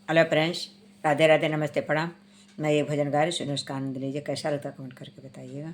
Hello friends, Radhe Radhe, नमस्ते, प्रणाम। मैं ये भजन गा रही, सुनो, उसका आनंद लीजिए। कैसा लगता है कमेंट करके बताइएगा।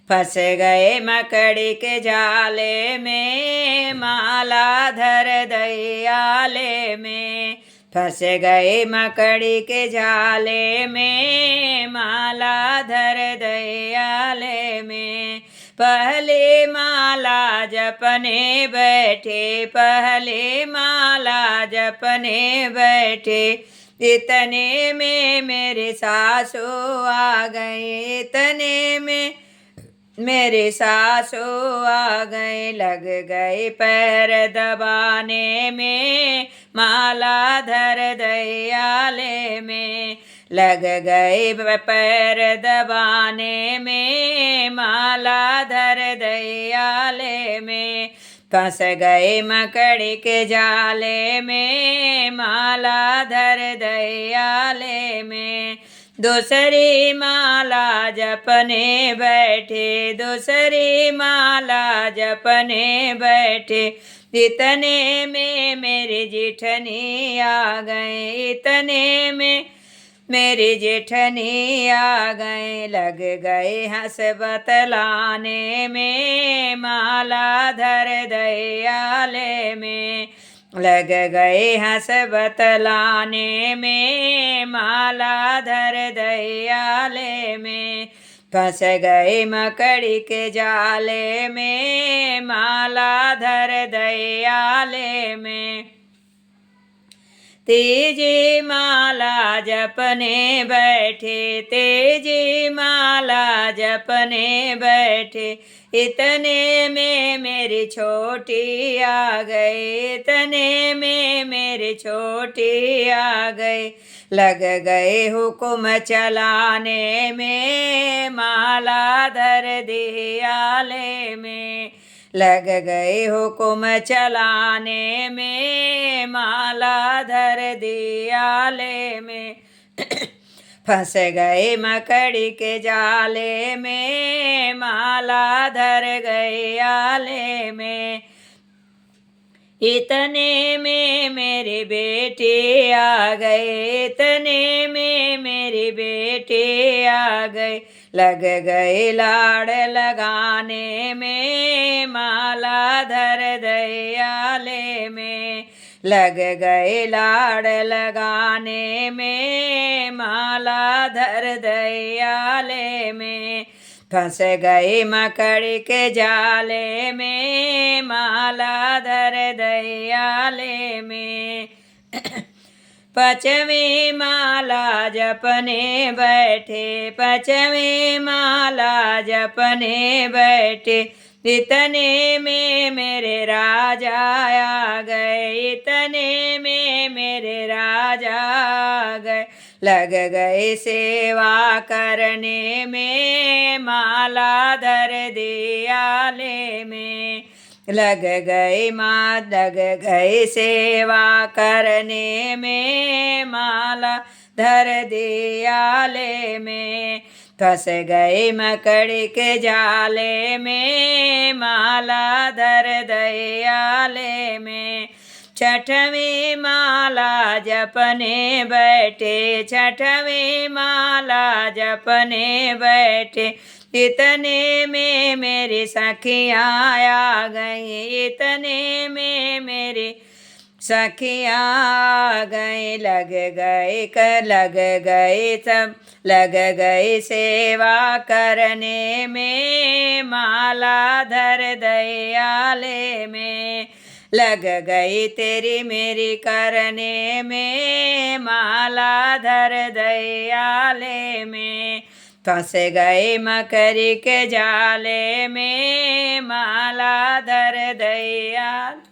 फंस गए मकड़ी के जाले में, माला धर दयाले में। फंस गए मकड़ी के जाले में, माला धर दयाले में। पहले माला जपने बैठे, पहले माला जपने बैठे, इतने में मेरे सासू आ गए, इतने में मेरे सासू आ गए। लग गए पैर दबाने में, माला धर दयाले में। लग गए पैर दबाने में, माला धर दयाले में। फंस गए मकड़ी के जाले में, माला धर दयाले में। दूसरी माला जपने बैठे, दूसरी माला जपने बैठे, इतने में मेरी जेठनी आ गए, इतने में मेरी जेठनी आ गए। लग गए हंस बतलाने में, माला धर दयाले में। लग गए हंस बतलाने में, माला धर दयाले में। फंस गए मकड़ी के जाले में, माला धर दयाले में। तेजी माला जपने बैठे, तेजी माला जपने बैठे, इतने में मेरी छोटी आ गई, इतने में मेरी छोटी आ गई। लग गए हुक्म चलाने में, माला धर दयाले में। लग गए हुक्म चलाने में, माला धर दयाले में। फंस गए मकड़ी के जाले में, माला धर गए आले में। इतने में मेरी बेटी आ गए, इतने में मेरी बेटी आ गए। लग गए लाड़ लगाने में, माला धर दयाले में। लग गए लाड़ लगाने में, माला धर दयाले में। फंस गए मकड़ी के जाले में, माला धर दयाले में। पचमी माला जपने बैठे, पचमी माला जपने बैठे, इतने में मेरे राजा आ गए, इतने में मेरे राजा आ गए। लग गए सेवा करने में, माला धर दयाले में। लग गए लग गए सेवा करने में, माला धर दयाले में। फंस गए मकड़ी के जाले में, माला धर दयाले में। छठवीं माला जपने बैठे, छठवीं माला जपने बैठे, इतने में मेरी सखियाँ आ गई, इतने में मेरी सखियाँ आ गई। लग गए सब, लग गए सेवा करने में, माला धर दयाले में। लग गई तेरी मेरी करने में, माला धर दयाले में। फंस गए मकड़ी के जाले में, माला धर दयाल।